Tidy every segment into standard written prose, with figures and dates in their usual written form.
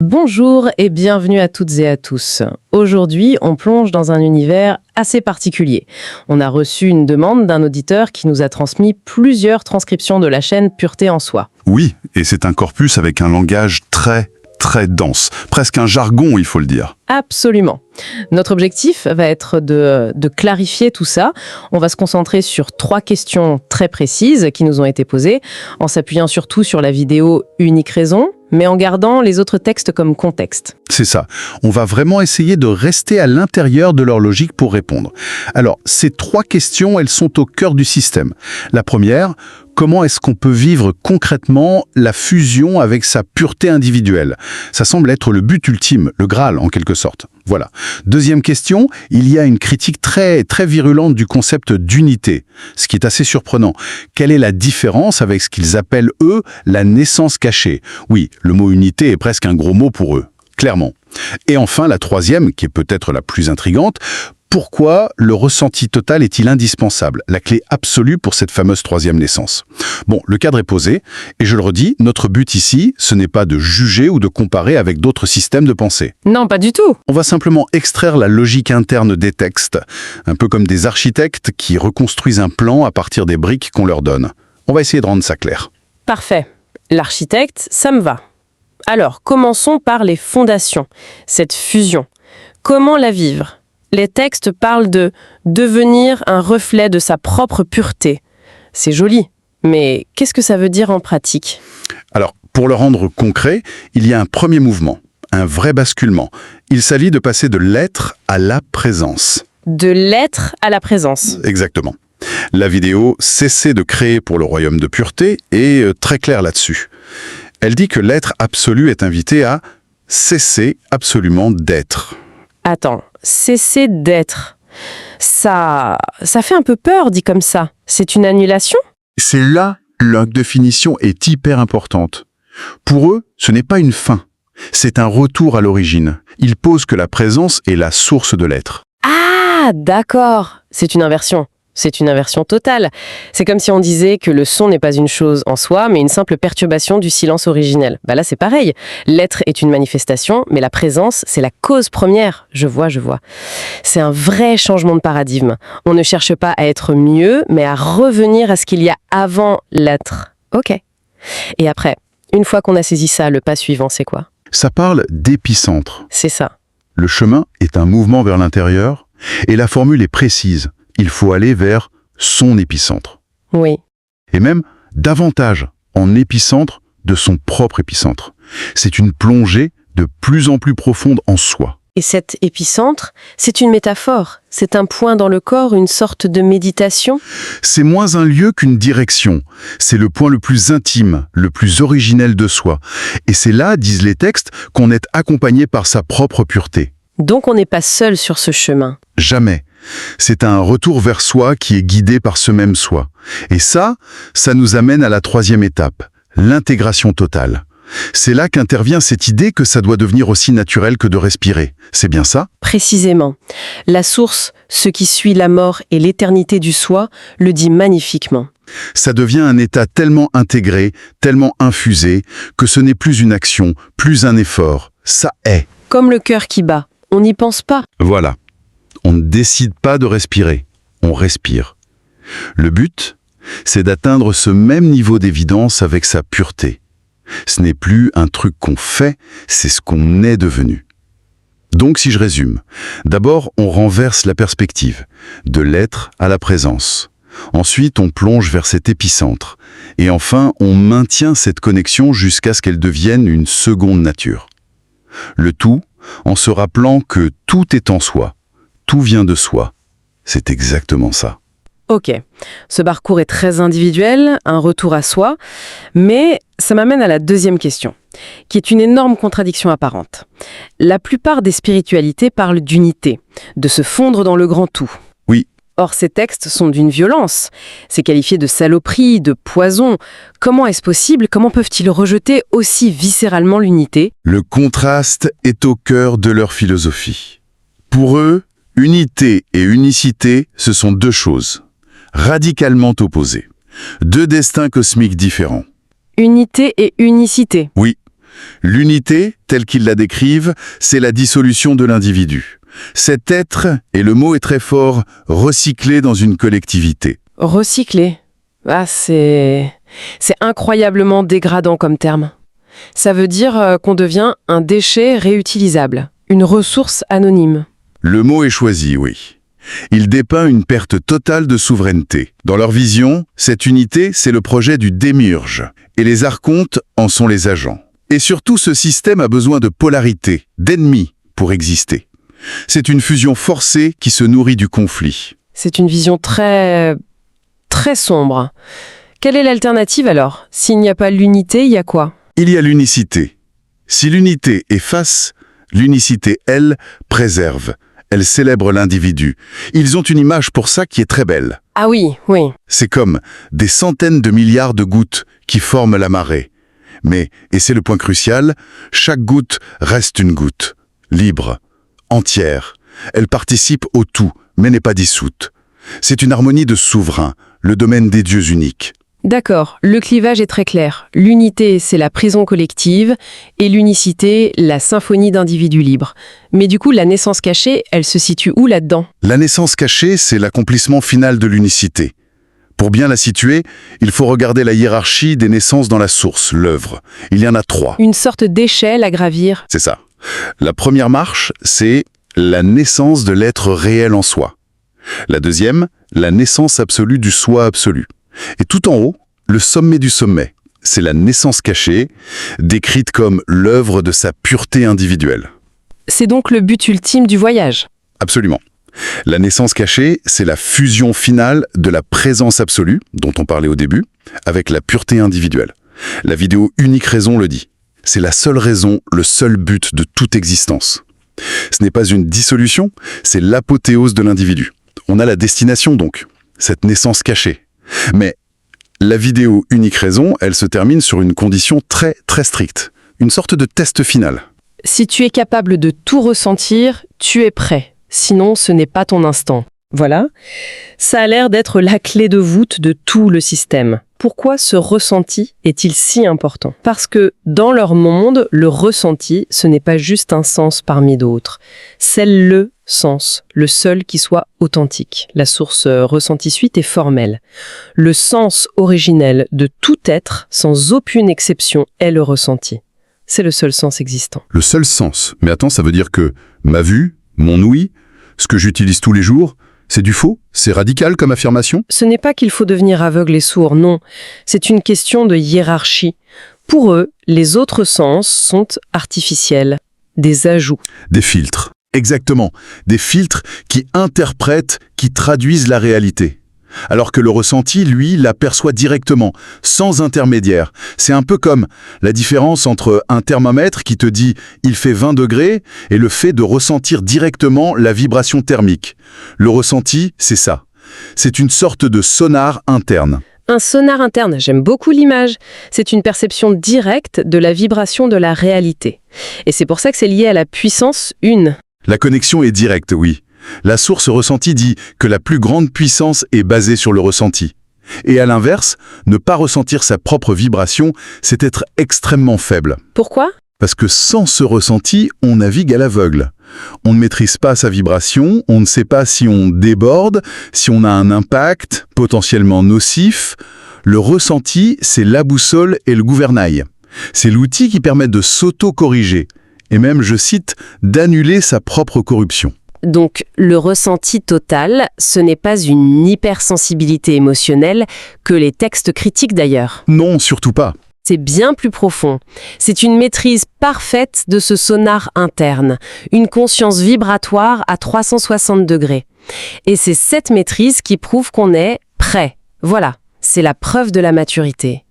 Bonjour et bienvenue à toutes et à tous. Aujourd'hui, on plonge dans un univers assez particulier. On a reçu une demande d'un auditeur qui nous a transmis plusieurs transcriptions de la chaîne Pureté en Soi. Oui, et c'est un corpus avec un langage très dense. Presque un jargon, il faut le dire. Absolument. Notre objectif va être de clarifier tout ça. On va se concentrer sur 3 questions très précises qui nous ont été posées, en s'appuyant surtout sur la vidéo Unique Raison, mais en gardant les autres textes comme contexte. C'est ça. On va vraiment essayer de rester à l'intérieur de leur logique pour répondre. Alors, ces 3 questions, elles sont au cœur du système. La première, comment est-ce qu'on peut vivre concrètement la fusion avec sa pureté individuelle? Ça semble être le but ultime, le Graal en quelque sorte. Voilà. Deuxième question, il y a une critique très virulente du concept d'unité, ce qui est assez surprenant. Quelle est la différence avec ce qu'ils appellent, eux, la naissance cachée? Oui, le mot unité est presque un gros mot pour eux, clairement. Et enfin, la troisième, qui est peut-être la plus intrigante, pourquoi le ressenti total est-il indispensable, la clé absolue pour cette fameuse troisième naissance? Bon, le cadre est posé, et je le redis, notre but ici, ce n'est pas de juger ou de comparer avec d'autres systèmes de pensée. Non, pas du tout. On va simplement extraire la logique interne des textes, un peu comme des architectes qui reconstruisent un plan à partir des briques qu'on leur donne. On va essayer de rendre ça clair. Parfait. L'architecte, ça me va. Alors, commençons par les fondations, cette fusion. Comment la vivre ? Les textes parlent de devenir un reflet de sa propre pureté. C'est joli, mais qu'est-ce que ça veut dire en pratique? Alors, pour le rendre concret, il y a un premier mouvement, un vrai basculement. Il s'agit de passer de l'être à la présence. De l'être à la présence. Exactement. La vidéo « Cesser de créer pour le royaume de pureté » est très claire là-dessus. Elle dit que l'être absolu est invité à cesser absolument d'être. Attends, cesser d'être. Ça fait un peu peur, dit comme ça. C'est une annulation? C'est là, la définition est hyper importante. Pour eux, ce n'est pas une fin. C'est un retour à l'origine. Ils posent que la présence est la source de l'être. Ah, d'accord. C'est une inversion. C'est une inversion totale. C'est comme si on disait que le son n'est pas une chose en soi, mais une simple perturbation du silence originel. Bah là, c'est pareil. L'être est une manifestation, mais la présence, c'est la cause première. Je vois. C'est un vrai changement de paradigme. On ne cherche pas à être mieux, mais à revenir à ce qu'il y a avant l'être. Ok. Et après, une fois qu'on a saisi ça, le pas suivant, c'est quoi? Ça parle d'épicentre. C'est ça. Le chemin est un mouvement vers l'intérieur, et la formule est précise. Il faut aller vers son épicentre. Oui. Et même davantage en épicentre de son propre épicentre. C'est une plongée de plus en plus profonde en soi. Et cet épicentre, c'est une métaphore. C'est un point dans le corps, une sorte de méditation. C'est moins un lieu qu'une direction. C'est le point le plus intime, le plus originel de soi. Et c'est là, disent les textes, qu'on est accompagné par sa propre pureté. Donc on n'est pas seul sur ce chemin. Jamais. C'est un retour vers soi qui est guidé par ce même soi. Et ça nous amène à la troisième étape, l'intégration totale. C'est là qu'intervient cette idée que ça doit devenir aussi naturel que de respirer. C'est bien ça? Précisément. La source, ce qui suit la mort et l'éternité du soi, le dit magnifiquement. Ça devient un état tellement intégré, tellement infusé, que ce n'est plus une action, plus un effort. Ça est. Comme le cœur qui bat. On n'y pense pas. Voilà. On ne décide pas de respirer, on respire. Le but, c'est d'atteindre ce même niveau d'évidence avec sa pureté. Ce n'est plus un truc qu'on fait, c'est ce qu'on est devenu. Donc si je résume, d'abord on renverse la perspective, de l'être à la présence. Ensuite on plonge vers cet épicentre. Et enfin on maintient cette connexion jusqu'à ce qu'elle devienne une seconde nature. Le tout en se rappelant que tout est en soi. Tout vient de soi. C'est exactement ça. Ok, ce parcours est très individuel, un retour à soi, mais ça m'amène à la deuxième question, qui est une énorme contradiction apparente. La plupart des spiritualités parlent d'unité, de se fondre dans le grand tout. Oui. Or, ces textes sont d'une violence. C'est qualifié de saloperie, de poison. Comment est-ce possible? Comment peuvent-ils rejeter aussi viscéralement l'unité? Le contraste est au cœur de leur philosophie. Pour eux, unité et unicité, ce sont deux choses, radicalement opposées. Deux destins cosmiques différents. Unité et unicité. Oui, L'unité, telle qu'ils la décrivent, c'est la dissolution de l'individu. Cet être, et le mot est très fort, recyclé dans une collectivité. Recycler. Ah, c'est incroyablement dégradant comme terme. Ça veut dire qu'on devient un déchet réutilisable, une ressource anonyme. Le mot est choisi, oui. Il dépeint une perte totale de souveraineté. Dans leur vision, cette unité, c'est le projet du démiurge, et les archontes en sont les agents. Et surtout, ce système a besoin de polarité, d'ennemis, pour exister. C'est une fusion forcée qui se nourrit du conflit. C'est une vision très sombre. Quelle est l'alternative alors? S'il n'y a pas l'unité, il y a quoi? Il y a l'unicité. Si l'unité efface, l'unicité, elle, préserve. Elle célèbre l'individu. Ils ont une image pour ça qui est très belle. Ah oui. C'est comme des centaines de milliards de gouttes qui forment la marée. Mais, et c'est le point crucial, chaque goutte reste une goutte, libre, entière. Elle participe au tout, mais n'est pas dissoute. C'est une harmonie de souverains, le domaine des dieux uniques. D'accord, le clivage est très clair. L'unité, c'est la prison collective, et l'unicité, la symphonie d'individus libres. Mais du coup, la naissance cachée, elle se situe où là-dedans? La naissance cachée, c'est l'accomplissement final de l'unicité. Pour bien la situer, il faut regarder la hiérarchie des naissances dans la source, l'œuvre. Il y en a 3. Une sorte d'échelle à gravir. C'est ça. La première marche, c'est la naissance de l'être réel en soi. La deuxième, la naissance absolue du soi absolu. Et tout en haut, le sommet du sommet. C'est la naissance cachée, décrite comme l'œuvre de sa pureté individuelle. C'est donc le but ultime du voyage. Absolument. La naissance cachée, c'est la fusion finale de la présence absolue, dont on parlait au début, avec la pureté individuelle. La vidéo Unique Raison le dit. C'est la seule raison, le seul but de toute existence. Ce n'est pas une dissolution, c'est l'apothéose de l'individu. On a la destination donc, cette naissance cachée. Mais la vidéo Unique Raison, elle se termine sur une condition très très stricte, une sorte de test final. Si tu es capable de tout ressentir, tu es prêt. Sinon, ce n'est pas ton instant. Voilà. Ça a l'air d'être la clé de voûte de tout le système. Pourquoi ce ressenti est-il si important? Parce que dans leur monde, le ressenti, ce n'est pas juste un sens parmi d'autres. C'est le sens, le seul qui soit authentique. La source ressenti suite est formelle. Le sens originel de tout être, sans aucune exception, est le ressenti. C'est le seul sens existant. Le seul sens. Mais attends, ça veut dire que ma vue, mon ouïe, ce que j'utilise tous les jours, c'est du faux? C'est radical comme affirmation? Ce n'est pas qu'il faut devenir aveugle et sourd, non. C'est une question de hiérarchie. Pour eux, les autres sens sont artificiels, des ajouts. Des filtres. Exactement. Des filtres qui interprètent, qui traduisent la réalité. Alors que le ressenti, lui, l'aperçoit directement, sans intermédiaire. C'est un peu comme la différence entre un thermomètre qui te dit « il fait 20 degrés » et le fait de ressentir directement la vibration thermique. Le ressenti, c'est ça. C'est une sorte de sonar interne. Un sonar interne, j'aime beaucoup l'image. C'est une perception directe de la vibration de la réalité. Et c'est pour ça que c'est lié à la puissance une. La connexion est directe, oui. La source ressentie dit que la plus grande puissance est basée sur le ressenti. Et à l'inverse, ne pas ressentir sa propre vibration, c'est être extrêmement faible. Pourquoi? Parce que sans ce ressenti, on navigue à l'aveugle. On ne maîtrise pas sa vibration, on ne sait pas si on déborde, si on a un impact potentiellement nocif. Le ressenti, c'est la boussole et le gouvernail. C'est l'outil qui permet de s'auto-corriger, et même, je cite, d'annuler sa propre corruption. Donc, le ressenti total, ce n'est pas une hypersensibilité émotionnelle que les textes critiquent d'ailleurs. Non, surtout pas. C'est bien plus profond. C'est une maîtrise parfaite de ce sonar interne, une conscience vibratoire à 360 degrés. Et c'est cette maîtrise qui prouve qu'on est prêt. Voilà, c'est la preuve de la maturité.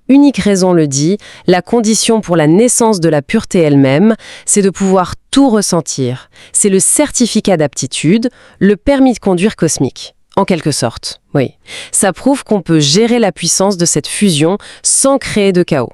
Unique Raison le dit, la condition pour la naissance de la pureté elle-même, c'est de pouvoir tout ressentir. C'est le certificat d'aptitude, le permis de conduire cosmique. En quelque sorte, oui. Ça prouve qu'on peut gérer la puissance de cette fusion sans créer de chaos.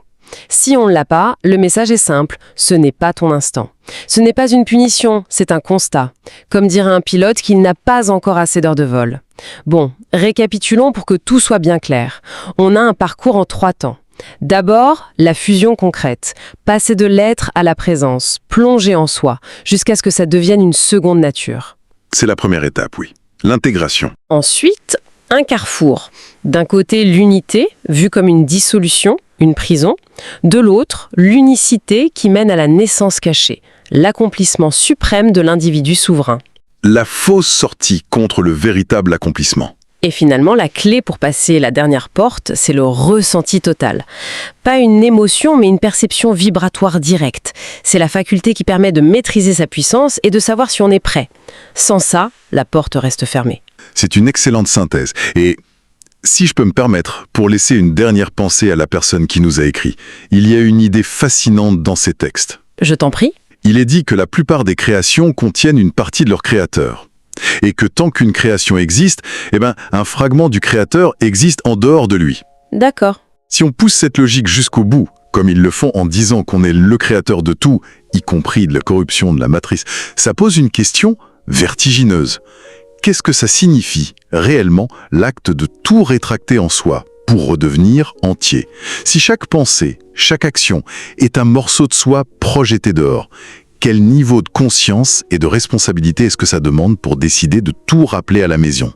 Si on ne l'a pas, le message est simple, ce n'est pas ton instant. Ce n'est pas une punition, c'est un constat. Comme dirait un pilote qu'il n'a pas encore assez d'heures de vol. Bon, récapitulons pour que tout soit bien clair. On a un parcours en 3 temps. D'abord, la fusion concrète. Passer de l'être à la présence, plonger en soi, jusqu'à ce que ça devienne une seconde nature. C'est la première étape, oui. L'intégration. Ensuite, un carrefour. D'un côté, l'unité, vue comme une dissolution, une prison. De l'autre, l'unicité qui mène à la naissance cachée, l'accomplissement suprême de l'individu souverain. La fausse sortie contre le véritable accomplissement. Et finalement, la clé pour passer la dernière porte, c'est le ressenti total. Pas une émotion, mais une perception vibratoire directe. C'est la faculté qui permet de maîtriser sa puissance et de savoir si on est prêt. Sans ça, la porte reste fermée. C'est une excellente synthèse. Et si je peux me permettre, pour laisser une dernière pensée à la personne qui nous a écrit, il y a une idée fascinante dans ces textes. Je t'en prie. Il est dit que la plupart des créations contiennent une partie de leur créateur. Et que tant qu'une création existe, un fragment du créateur existe en dehors de lui. D'accord. Si on pousse cette logique jusqu'au bout, comme ils le font en disant qu'on est le créateur de tout, y compris de la corruption de la matrice, ça pose une question vertigineuse. Qu'est-ce que ça signifie, réellement, l'acte de tout rétracter en soi pour redevenir entier? Si chaque pensée, chaque action est un morceau de soi projeté dehors, quel niveau de conscience et de responsabilité est-ce que ça demande pour décider de tout rappeler à la maison?